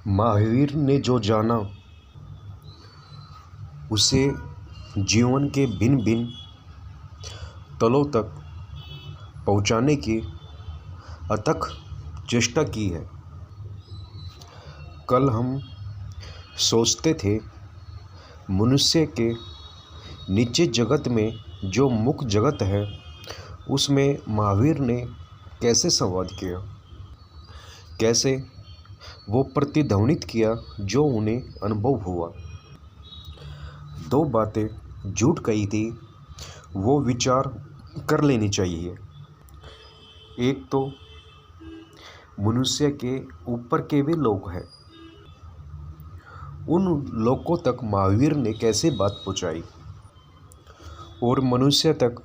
महावीर ने जो जाना, उसे जीवन के भिन्न भिन्न तलों तक पहुंचाने की अथक चेष्टा की है। कल हम सोचते थे मनुष्य के नीचे जगत में जो मुख्य जगत है, उसमें महावीर ने कैसे संवाद किया, कैसे वो प्रतिध्वनित किया जो उन्हें अनुभव हुआ। दो बातें झूठ कही थी, वो विचार कर लेनी चाहिए। एक तो मनुष्य के ऊपर के भी लोग हैं, उन लोगों तक महावीर ने कैसे बात पहुंचाई और मनुष्य तक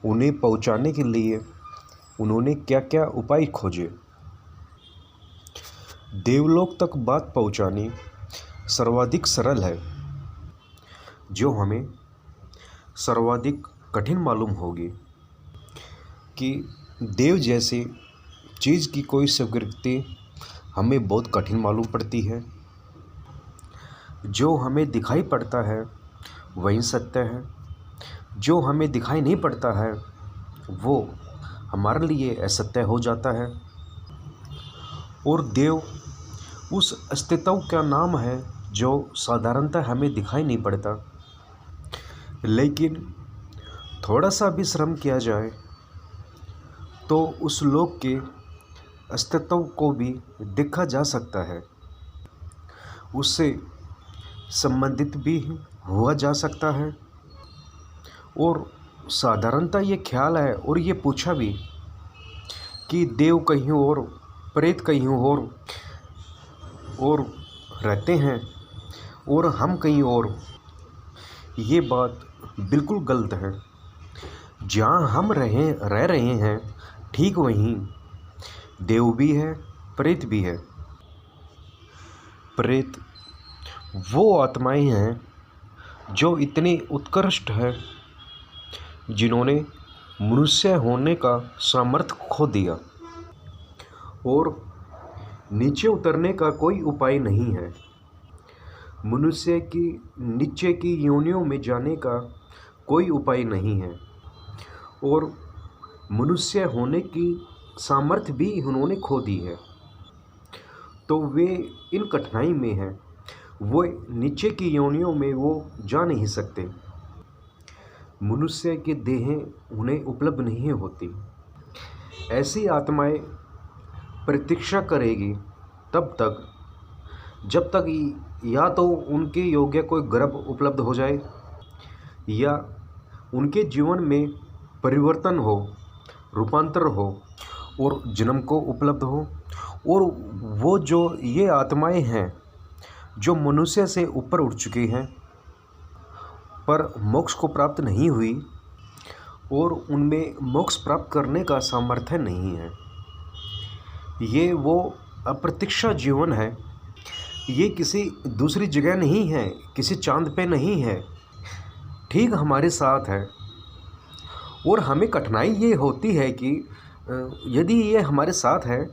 उन्हें पहुंचाने के लिए उन्होंने क्या क्या उपाय खोजे। देवलोक तक बात पहुंचानी सर्वाधिक सरल है, जो हमें सर्वाधिक कठिन मालूम होगी कि देव जैसी चीज़ की कोई स्वीकृति हमें बहुत कठिन मालूम पड़ती है। जो हमें दिखाई पड़ता है वही सत्य है, जो हमें दिखाई नहीं पड़ता है वो हमारे लिए असत्य हो जाता है। और देव उस अस्तित्व का नाम है जो साधारणतः हमें दिखाई नहीं पड़ता, लेकिन थोड़ा सा भी श्रम किया जाए तो उस लोक के अस्तित्व को भी देखा जा सकता है, उससे संबंधित भी हुआ जा सकता है। और साधारणतः ये ख्याल है और ये पूछा भी कि देव कहीं और, प्रेत कहीं और रहते हैं और हम कहीं और, ये बात बिल्कुल गलत है। जहाँ हम रह रहे हैं ठीक वहीं देव भी है, प्रेत भी है। प्रेत वो आत्माएं हैं जो इतनी उत्कृष्ट है, जिन्होंने मनुष्य होने का सामर्थ्य खो दिया और नीचे उतरने का कोई उपाय नहीं है। मनुष्य की नीचे की योनियों में जाने का कोई उपाय नहीं है और मनुष्य होने की सामर्थ्य भी उन्होंने खो दी है। तो वे इन कठिनाई में हैं, वो नीचे की योनियों में वो जा नहीं सकते। मनुष्य की देहें उन्हें उपलब्ध नहीं होती। ऐसी आत्माएं प्रतीक्षा करेगी तब तक जब तक या तो उनके योग्य कोई गर्भ उपलब्ध हो जाए, या उनके जीवन में परिवर्तन हो, रूपांतर हो और जन्म को उपलब्ध हो। और वो जो ये आत्माएं हैं जो मनुष्य से ऊपर उठ चुकी हैं पर मोक्ष को प्राप्त नहीं हुई और उनमें मोक्ष प्राप्त करने का सामर्थ्य नहीं है, ये वो अप्रतीक्षा जीवन है। ये किसी दूसरी जगह नहीं है, किसी चांद पे नहीं है, ठीक हमारे साथ है। और हमें कठिनाई ये होती है कि यदि ये हमारे साथ है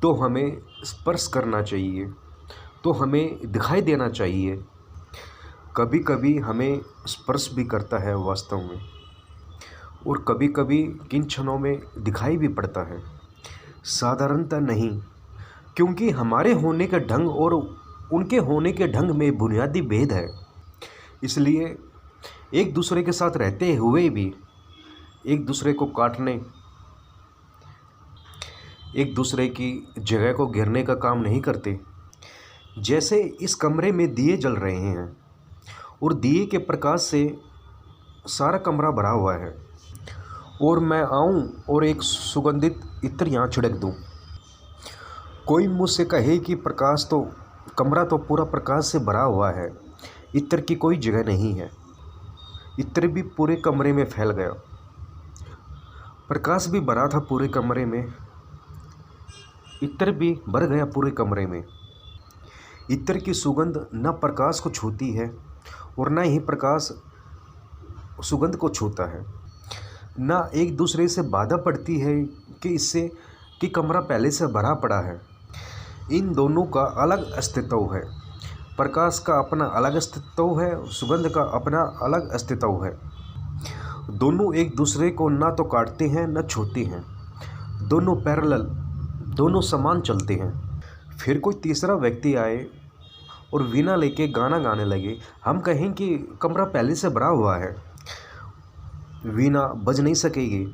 तो हमें स्पर्श करना चाहिए, तो हमें दिखाई देना चाहिए। कभी कभी हमें स्पर्श भी करता है वास्तव में, और कभी कभी किन क्षणों में दिखाई भी पड़ता है, साधारणतः नहीं, क्योंकि हमारे होने के ढंग और उनके होने के ढंग में बुनियादी भेद है। इसलिए एक दूसरे के साथ रहते हुए भी एक दूसरे को काटने, एक दूसरे की जगह को घेरने का काम नहीं करते। जैसे इस कमरे में दिए जल रहे हैं और दिए के प्रकाश से सारा कमरा भरा हुआ है, और मैं आऊं और एक सुगंधित इत्र यहाँ छिड़क दूं। कोई मुझसे कहे कि प्रकाश तो, कमरा तो पूरा प्रकाश से भरा हुआ है, इत्र की कोई जगह नहीं है। इत्र भी पूरे कमरे में फैल गया, प्रकाश भी भरा था पूरे कमरे में, इत्र भी भर गया पूरे कमरे में। इत्र की सुगंध न प्रकाश को छूती है और न ही प्रकाश सुगंध को छूता है। न एक दूसरे से बाधा पड़ती है कि इससे कि कमरा पहले से भरा पड़ा है। इन दोनों का अलग अस्तित्व है। प्रकाश का अपना अलग अस्तित्व है, सुगंध का अपना अलग अस्तित्व है। दोनों एक दूसरे को ना तो काटते हैं न छूते हैं, दोनों पैरेलल, दोनों समान चलते हैं। फिर कोई तीसरा व्यक्ति आए और वीणा लेके गाना गाने लगे, हम कहें कि कमरा पहले से भरा हुआ है, वीणा बज नहीं सकेगी।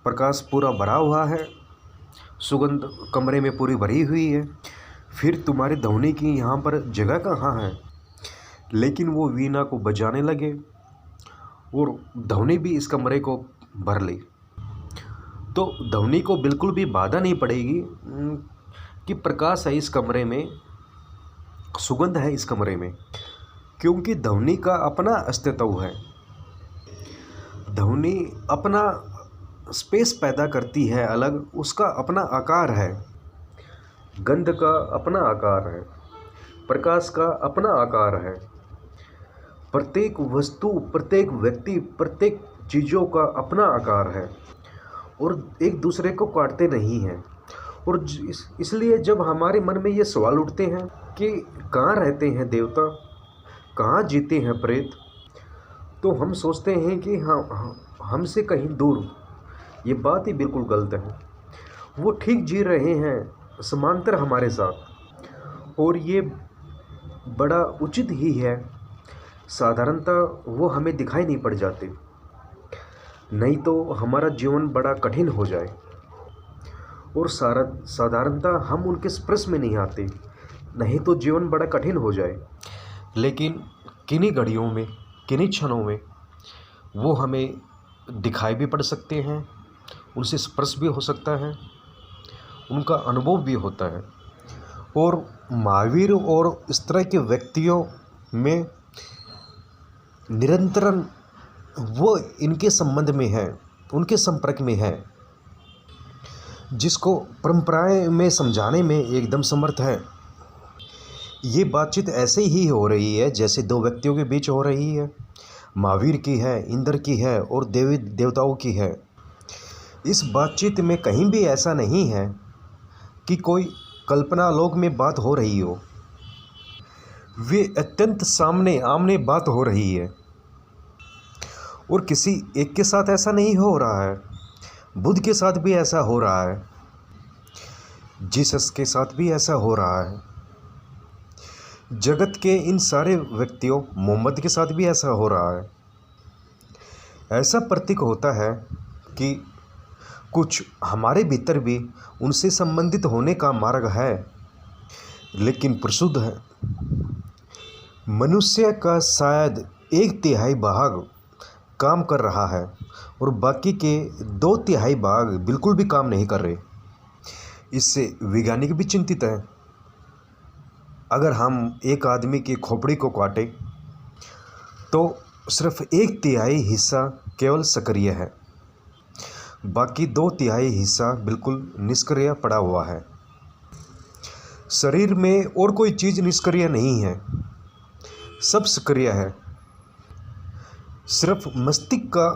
प्रकाश पूरा भरा हुआ है, सुगंध कमरे में पूरी भरी हुई है, फिर तुम्हारी ध्वनि की यहाँ पर जगह कहाँ है। लेकिन वो वीणा को बजाने लगे और ध्वनि भी इस कमरे को भर ली, तो ध्वनि को बिल्कुल भी बाधा नहीं पड़ेगी कि प्रकाश है इस कमरे में, सुगंध है इस कमरे में, क्योंकि ध्वनि का अपना अस्तित्व है। ध्वनि अपना स्पेस पैदा करती है अलग, उसका अपना आकार है। गंध का अपना आकार है, प्रकाश का अपना आकार है। प्रत्येक वस्तु, प्रत्येक व्यक्ति, प्रत्येक चीज़ों का अपना आकार है और एक दूसरे को काटते नहीं हैं। और इसलिए जब हमारे मन में ये सवाल उठते हैं कि कहाँ रहते हैं देवता, कहाँ जीते हैं प्रेत, तो हम सोचते हैं कि हमसे कहीं दूर। ये बात ही बिल्कुल गलत है। वो ठीक जी रहे हैं समांतर हमारे साथ, और ये बड़ा उचित ही है। साधारणतः वो हमें दिखाई नहीं पड़ जाते, नहीं तो हमारा जीवन बड़ा कठिन हो जाए, और साधारणतः हम उनके स्पर्श में नहीं आते, नहीं तो जीवन बड़ा कठिन हो जाए। लेकिन किन्हीं घड़ियों में, किन्हीं क्षणों में वो हमें दिखाई भी पड़ सकते हैं, उनसे स्पर्श भी हो सकता है, उनका अनुभव भी होता है। और महावीर और इस तरह के व्यक्तियों में निरंतरन वो इनके संबंध में है, उनके संपर्क में है, जिसको परंपराएं में समझाने में एकदम समर्थ है। ये बातचीत ऐसे ही हो रही है जैसे दो व्यक्तियों के बीच हो रही है। महावीर की है, इंद्र की है और देवी देवताओं की है। इस बातचीत में कहीं भी ऐसा नहीं है कि कोई कल्पना लोक में बात हो रही हो। वे अत्यंत सामने आमने बात हो रही है, और किसी एक के साथ ऐसा नहीं हो रहा है। बुद्ध के साथ भी ऐसा हो रहा है, जीसस के साथ भी ऐसा हो रहा है, जगत के इन सारे व्यक्तियों, मोहम्मद के साथ भी ऐसा हो रहा है। ऐसा प्रतीक होता है कि कुछ हमारे भीतर भी उनसे संबंधित होने का मार्ग है, लेकिन प्रशुद्ध है। मनुष्य का शायद 1/3 भाग काम कर रहा है और बाकी के 2/3 भाग बिल्कुल भी काम नहीं कर रहे। इससे वैज्ञानिक भी चिंतित है। अगर हम एक आदमी की खोपड़ी को काटें तो सिर्फ 1/3 हिस्सा केवल सक्रिय है, बाकी 2/3 हिस्सा बिल्कुल निष्क्रिय पड़ा हुआ है। शरीर में और कोई चीज़ निष्क्रिय नहीं है, सब सक्रिय है। सिर्फ मस्तिष्क का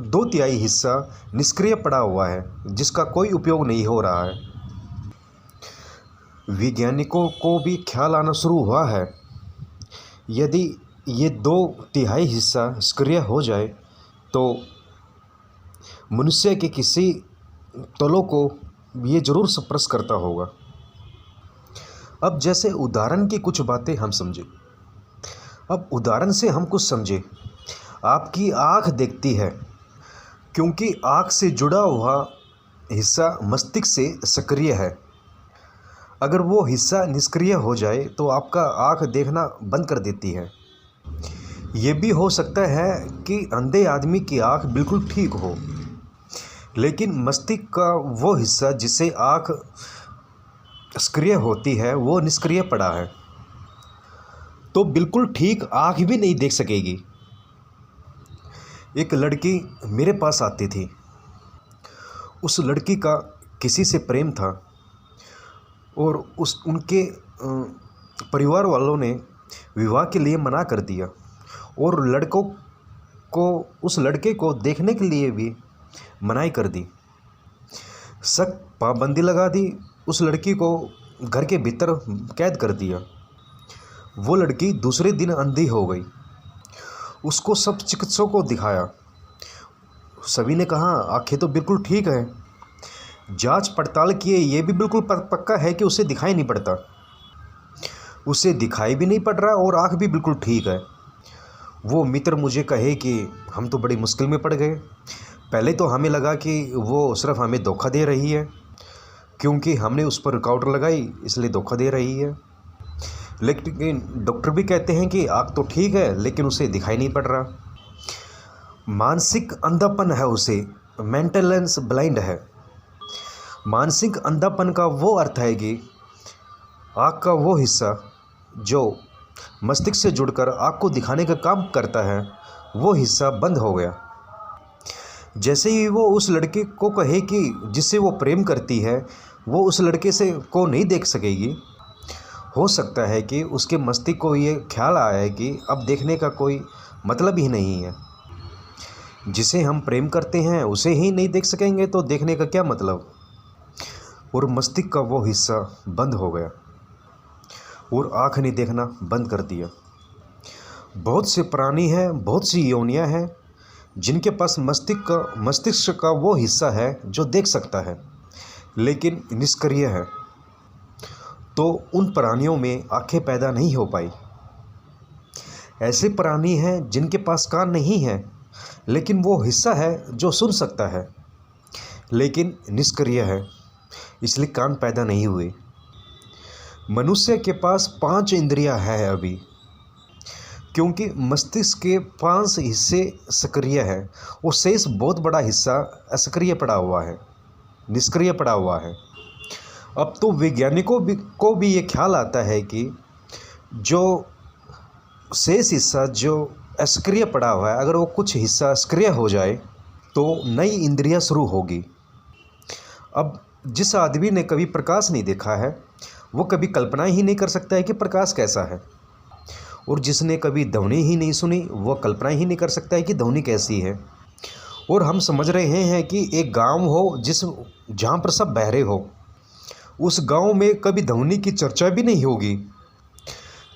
2/3 हिस्सा निष्क्रिय पड़ा हुआ है, जिसका कोई उपयोग नहीं हो रहा है। वैज्ञानिकों को भी ख्याल आना शुरू हुआ है, यदि ये 2/3 हिस्सा सक्रिय हो जाए तो मनुष्य के किसी तलों को ये जरूर स्पर्श करता होगा। अब जैसे उदाहरण की कुछ बातें हम समझें। अब उदाहरण से हम कुछ समझें। आपकी आँख देखती है, क्योंकि आँख से जुड़ा हुआ हिस्सा मस्तिष्क से सक्रिय है। अगर वो हिस्सा निष्क्रिय हो जाए तो आपका आँख देखना बंद कर देती है। ये भी हो सकता है कि अंधे आदमी की आँख बिल्कुल ठीक हो, लेकिन मस्तिष्क का वो हिस्सा जिससे आँख सक्रिय होती है वो निष्क्रिय पड़ा है, तो बिल्कुल ठीक आँख भी नहीं देख सकेगी। एक लड़की मेरे पास आती थी। उस लड़की का किसी से प्रेम था और उनके परिवार वालों ने विवाह के लिए मना कर दिया, और लड़कों को उस लड़के को देखने के लिए भी मनाही कर दी। सख्त पाबंदी लगा दी। उस लड़की को घर के भीतर कैद कर दिया। वो लड़की दूसरे दिन अंधी हो गई। उसको सब चिकित्सकों को दिखाया। सभी ने कहा आंखें तो बिल्कुल ठीक है। जांच पड़ताल किए, ये भी बिल्कुल पक्का है कि उसे दिखाई नहीं पड़ता। उसे दिखाई भी नहीं पड़ रहा और आँख भी बिल्कुल ठीक है। वो मित्र मुझे कहे कि हम तो बड़ी मुश्किल में पड़ गए। पहले तो हमें लगा कि वो सिर्फ हमें धोखा दे रही है, क्योंकि हमने उस पर रुकावट लगाई इसलिए धोखा दे रही है। लेकिन डॉक्टर भी कहते हैं कि आँख तो ठीक है लेकिन उसे दिखाई नहीं पड़ रहा। मानसिक अंधापन है उसे, मेंटेलेंस ब्लाइंड है। मानसिक अंधापन का वो अर्थ है कि आँख का वो हिस्सा जो मस्तिष्क से जुड़कर आँख को दिखाने का काम करता है, वो हिस्सा बंद हो गया। जैसे ही वो उस लड़के को कहे कि जिससे वो प्रेम करती है वो उस लड़के से को नहीं देख सकेगी, हो सकता है कि उसके मस्तिष्क को ये ख्याल आया है कि अब देखने का कोई मतलब ही नहीं है। जिसे हम प्रेम करते हैं उसे ही नहीं देख सकेंगे तो देखने का क्या मतलब। और मस्तिष्क का वो हिस्सा बंद हो गया और आँख ने देखना बंद कर दिया। बहुत से प्राणी हैं, बहुत सी योनियां हैं जिनके पास मस्तिष्क का वो हिस्सा है जो देख सकता है लेकिन निष्क्रिय है। तो उन प्राणियों में आँखें पैदा नहीं हो पाई। ऐसे प्राणी हैं जिनके पास कान नहीं है लेकिन वो हिस्सा है जो सुन सकता है लेकिन निष्क्रिय है, इसलिए कान पैदा नहीं हुए। मनुष्य के पास 5 इंद्रियां हैं अभी, क्योंकि मस्तिष्क के 5 हिस्से सक्रिय है और शेष बहुत बड़ा हिस्सा असक्रिय पड़ा हुआ है, निष्क्रिय पड़ा हुआ है। अब तो वैज्ञानिकों को भी ये ख्याल आता है कि जो शेष हिस्सा जो असक्रिय पड़ा हुआ है, अगर वो कुछ हिस्सा सक्रिय हो जाए तो नई इंद्रियां शुरू होगी। अब जिस आदमी ने कभी प्रकाश नहीं देखा है वो कभी कल्पना ही नहीं कर सकता है कि प्रकाश कैसा है, और जिसने कभी ध्वनि ही नहीं सुनी वो कल्पना ही नहीं कर सकता है कि ध्वनि कैसी है। और हम समझ रहे हैं कि एक गांव हो जहाँ पर सब बहरे हो, उस गांव में कभी ध्वनि की चर्चा भी नहीं होगी।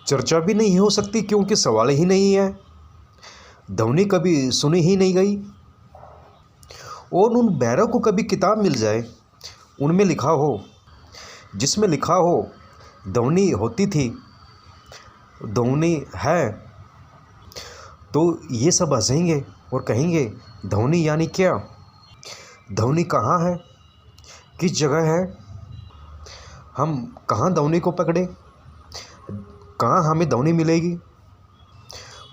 चर्चा भी नहीं हो सकती क्योंकि सवाल ही नहीं है, ध्वनि कभी सुनी ही नहीं गई। और उन बहरों को कभी किताब मिल जाए उनमें लिखा हो, जिसमें लिखा हो ध्वनि होती थी, ध्वनि है, तो ये सब हंसेंगे और कहेंगे ध्वनि यानी क्या, ध्वनि कहाँ है, किस जगह है, हम कहाँ ध्वनि को पकड़े, कहाँ हमें ध्वनि मिलेगी।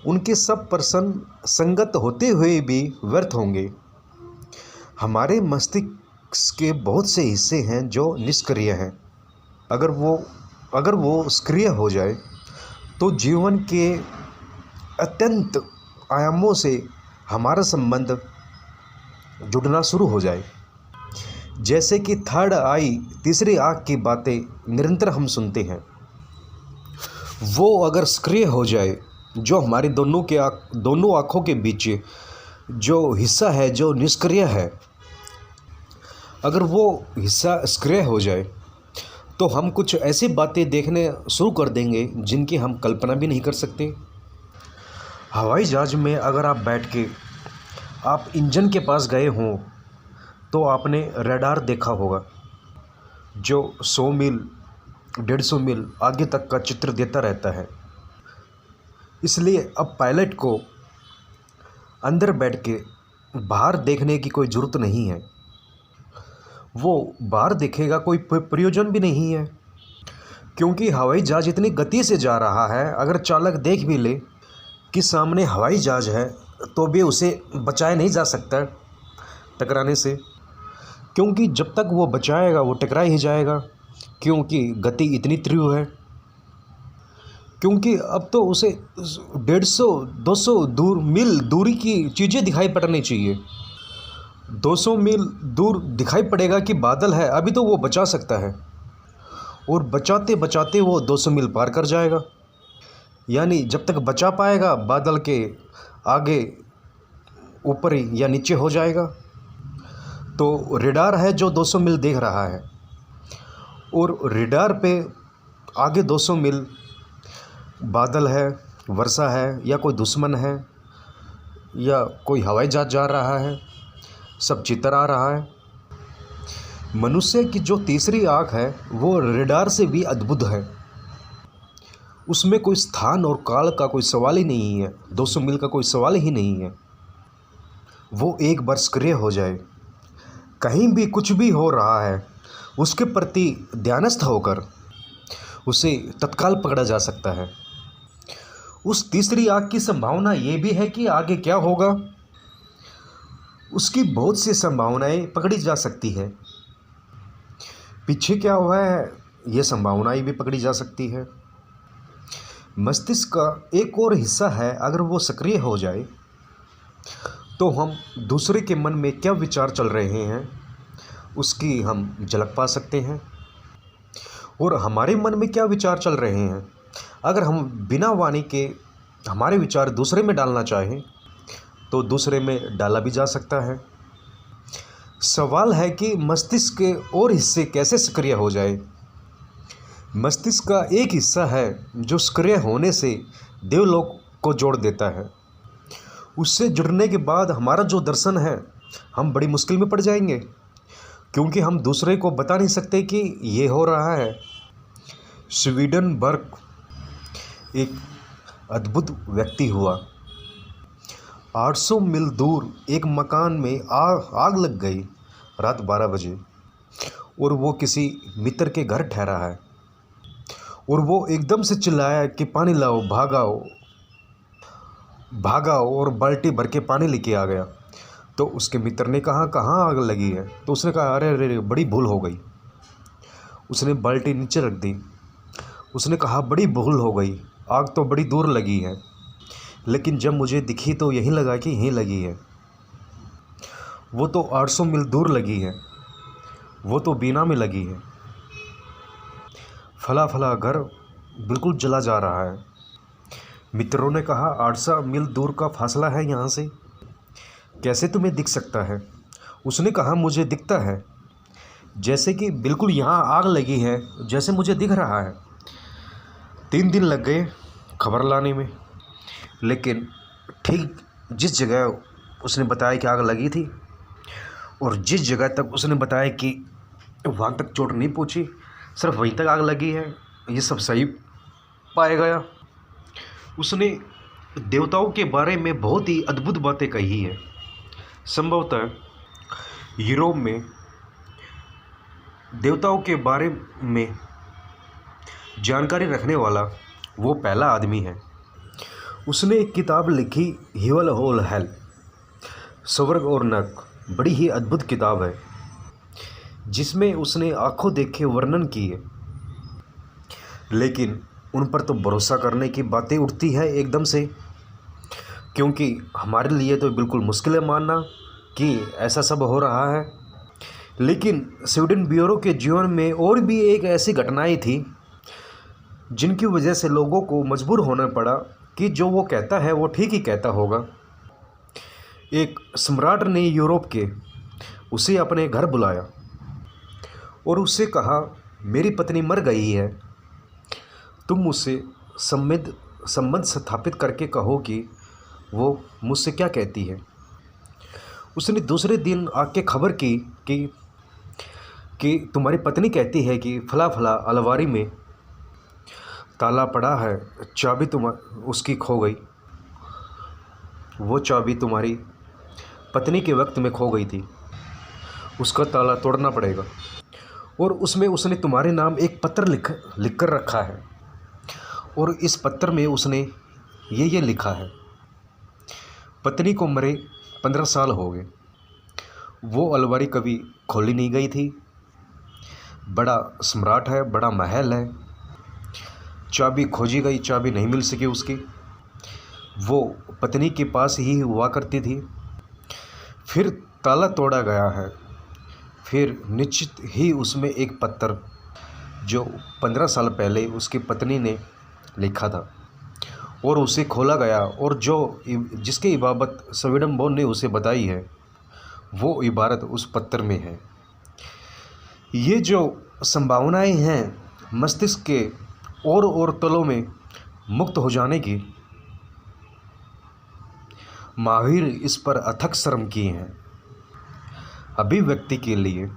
उनके सब प्रश्न संगत होते हुए भी व्यर्थ होंगे। हमारे मस्तिष्क के बहुत से हिस्से हैं जो निष्क्रिय हैं। अगर वो सक्रिय हो जाए तो जीवन के अत्यंत आयामों से हमारा संबंध जुड़ना शुरू हो जाए। जैसे कि थर्ड आई, तीसरी आँख की बातें निरंतर हम सुनते हैं, वो अगर सक्रिय हो जाए, जो हमारे दोनों आँखों के बीच जो हिस्सा है जो निष्क्रिय है, अगर वो हिस्सा सक्रिय हो जाए तो हम कुछ ऐसी बातें देखने शुरू कर देंगे जिनकी हम कल्पना भी नहीं कर सकते। हवाई जहाज़ में अगर आप बैठ के आप इंजन के पास गए हों तो आपने रडार देखा होगा जो 100 मील 150 मील आगे तक का चित्र देता रहता है। इसलिए अब पायलट को अंदर बैठ के बाहर देखने की कोई ज़रूरत नहीं है। वो बाहर देखेगा कोई प्रयोजन भी नहीं है, क्योंकि हवाई जहाज़ इतनी गति से जा रहा है, अगर चालक देख भी ले कि सामने हवाई जहाज़ है तो भी उसे बचाया नहीं जा सकता टकराने से, क्योंकि जब तक वो बचाएगा वो टकरा ही जाएगा, क्योंकि गति इतनी तीव्र है। क्योंकि अब तो उसे 150-200 मील दूरी की चीज़ें दिखाई पड़नी चाहिए। 200 मील दूर दिखाई पड़ेगा कि बादल है, अभी तो वो बचा सकता है, और बचाते बचाते वो 200 मील पार कर जाएगा। यानी जब तक बचा पाएगा बादल के आगे ऊपर या नीचे हो जाएगा। तो रडार है जो 200 मील देख रहा है, और रेडार पे आगे 200 मील बादल है, वर्षा है, या कोई दुश्मन है, या कोई हवाई जहाज जा रहा है, सब चित्र आ रहा है। मनुष्य की जो तीसरी आँख है वो रेडार से भी अद्भुत है। उसमें कोई स्थान और काल का कोई सवाल ही नहीं है, 200 मील का कोई सवाल ही नहीं है। वो एक बार सक्रिय हो जाए, कहीं भी कुछ भी हो रहा है उसके प्रति ध्यानस्थ होकर उसे तत्काल पकड़ा जा सकता है। उस तीसरी आँख की संभावना ये भी है कि आगे क्या होगा, उसकी बहुत सी संभावनाएं पकड़ी जा सकती है। पीछे क्या हुआ है ये संभावनाएं भी पकड़ी जा सकती है। मस्तिष्क का एक और हिस्सा है, अगर वो सक्रिय हो जाए तो हम दूसरे के मन में क्या विचार चल रहे हैं उसकी हम झलक पा सकते हैं, और हमारे मन में क्या विचार चल रहे हैं अगर हम बिना वाणी के हमारे विचार दूसरे में डालना चाहें तो दूसरे में डाला भी जा सकता है। सवाल है कि मस्तिष्क के और हिस्से कैसे सक्रिय हो जाए। मस्तिष्क का एक हिस्सा है जो सक्रिय होने से देवलोक को जोड़ देता है। उससे जुड़ने के बाद हमारा जो दर्शन है हम बड़ी मुश्किल में पड़ जाएंगे, क्योंकि हम दूसरे को बता नहीं सकते कि ये हो रहा है। स्वीडनबर्ग एक अद्भुत व्यक्ति हुआ। 800 मील दूर एक मकान में आग लग गई रात 12 बजे, और वो किसी मित्र के घर ठहरा है, और वो एकदम से चिल्लाया कि पानी लाओ, भागा और बाल्टी भर के पानी लेके आ गया। तो उसके मित्र ने कहा कहाँ आग लगी है, तो उसने कहा अरे अरे बड़ी भूल हो गई। उसने बाल्टी नीचे रख दी। उसने कहा बड़ी भूल हो गई, आग तो बड़ी दूर लगी है, लेकिन जब मुझे दिखी तो यहीं लगा कि यहीं लगी है। वो तो 800 मील दूर लगी है, वो तो बीना में लगी है। फला फला घर बिल्कुल जला जा रहा है। मित्रों ने कहा 800 मील दूर का फासला है यहाँ से, कैसे तुम्हें दिख सकता है। उसने कहा मुझे दिखता है, जैसे कि बिल्कुल यहाँ आग लगी है जैसे मुझे दिख रहा है। 3 दिन लग गए खबर लाने में, लेकिन ठीक जिस जगह उसने बताया कि आग लगी थी और जिस जगह तक उसने बताया कि वहाँ तक चोट नहीं पहुँची, सिर्फ वहीं तक आग लगी है, ये सब सही पाया गया। उसने देवताओं के बारे में बहुत ही अद्भुत बातें कही है। संभवतः यूरोप में देवताओं के बारे में जानकारी रखने वाला वो पहला आदमी है। उसने एक किताब लिखी हिवल होल हेल, स्वर्ग और नरक। बड़ी ही अद्भुत किताब है जिसमें उसने आंखों देखे वर्णन किए, लेकिन उन पर तो भरोसा करने की बातें उठती है एकदम से, क्योंकि हमारे लिए तो बिल्कुल मुश्किल है मानना कि ऐसा सब हो रहा है। लेकिन स्वीडन ब्यूरो के जीवन में और भी एक ऐसी घटनाएं थी जिनकी वजह से लोगों को मजबूर होना पड़ा कि जो वो कहता है वो ठीक ही कहता होगा। एक सम्राट ने यूरोप के उसे अपने घर बुलाया और उससे कहा मेरी पत्नी मर गई है, तुम मुझसे संबंध स्थापित करके कहो कि वो मुझसे क्या कहती है। उसने दूसरे दिन आके खबर की कि तुम्हारी पत्नी कहती है कि फला फला अलमारी में ताला पड़ा है, चाबी उसकी खो गई। वो चाबी तुम्हारी पत्नी के वक्त में खो गई थी, उसका ताला तोड़ना पड़ेगा। और उसमें उसने तुम्हारे नाम एक पत्र लिख कर रखा है, और इस पत्र में उसने ये लिखा है, पत्नी को मरे 15 साल हो गए, वो अलमारी कभी खोली नहीं गई थी, बड़ा सम्राट है, बड़ा महल है, चाबी खोजी गई, चाबी नहीं मिल सकी उसकी, वो पत्नी के पास ही हुआ करती थी। फिर ताला तोड़ा गया है, फिर निश्चित ही उसमें एक पत्र जो 15 साल पहले उसकी पत्नी ने लिखा था और उसे खोला गया, और जिसकी इबारत स्वीडनबॉर्न ने उसे बताई है वो इबारत उस पत्र में है। ये जो संभावनाएं हैं मस्तिष्क के और तलों में मुक्त हो जाने की। माहिर इस पर अथक श्रम किए हैं। अभिव्यक्ति के लिए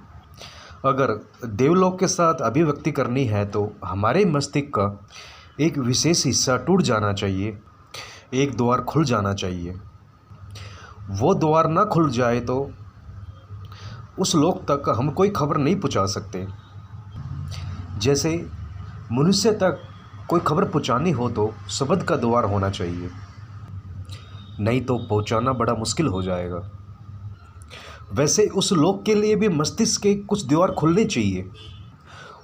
अगर देवलोक के साथ अभिव्यक्ति करनी है तो हमारे मस्तिष्क का एक विशेष हिस्सा टूट जाना चाहिए, एक द्वार खुल जाना चाहिए। वो द्वार ना खुल जाए तो उस लोक तक हम कोई खबर नहीं पहुंचा सकते। जैसे मनुष्य तक कोई खबर पहुंचानी हो तो शब्द का द्वार होना चाहिए, नहीं तो पहुंचाना बड़ा मुश्किल हो जाएगा। वैसे उस लोक के लिए भी मस्तिष्क के कुछ द्वार खुलने चाहिए।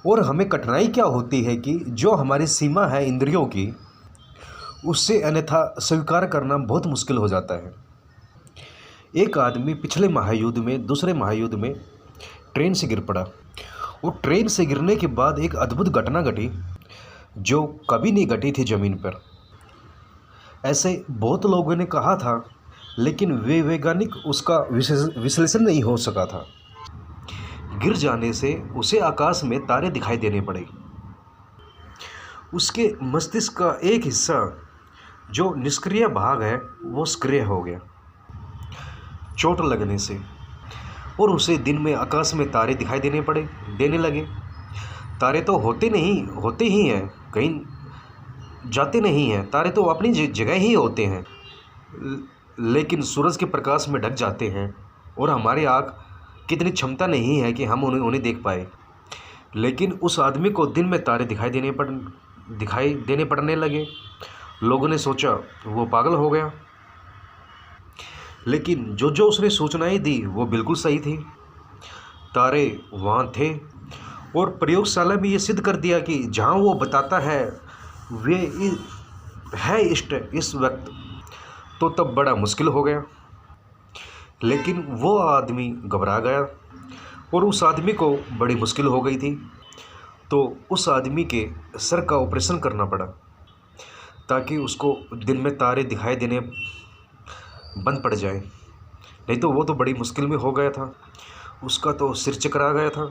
और हमें कठिनाई क्या होती है कि जो हमारी सीमा है इंद्रियों की, उससे अन्यथा स्वीकार करना बहुत मुश्किल हो जाता है। एक आदमी पिछले महायुद्ध में, दूसरे महायुद्ध में ट्रेन से गिर पड़ा और ट्रेन से गिरने के बाद एक अद्भुत घटना घटी जो कभी नहीं घटी थी ज़मीन पर। ऐसे बहुत लोगों ने कहा था, लेकिन वे वैज्ञानिक उसका विश्लेषण नहीं हो सका था। गिर जाने से उसे आकाश में तारे दिखाई देने पड़े। उसके मस्तिष्क का एक हिस्सा जो निष्क्रिय भाग है वो सक्रिय हो गया चोट लगने से, और उसे दिन में आकाश में तारे दिखाई देने लगे। तारे तो होते ही हैं, कहीं जाते नहीं हैं। तारे तो अपनी जगह ही होते हैं, लेकिन सूरज के प्रकाश में ढक जाते हैं और हमारी आँख कितनी क्षमता नहीं है कि हम उन्हें देख पाए। लेकिन उस आदमी को दिन में तारे दिखाई देने पड़ने लगे। लोगों ने सोचा वो पागल हो गया, लेकिन जो उसने सूचनाएं दी वो बिल्कुल सही थी। तारे वहाँ थे और प्रयोगशाला में ये सिद्ध कर दिया कि जहाँ वो बताता है वे है इस वक्त, तो तब बड़ा मुश्किल हो गया। लेकिन वो आदमी घबरा गया और उस आदमी को बड़ी मुश्किल हो गई थी, तो उस आदमी के सर का ऑपरेशन करना पड़ा ताकि उसको दिन में तारे दिखाई देने बंद पड़ जाए। नहीं तो वो तो बड़ी मुश्किल में हो गया था, उसका तो सिर चकरा गया था।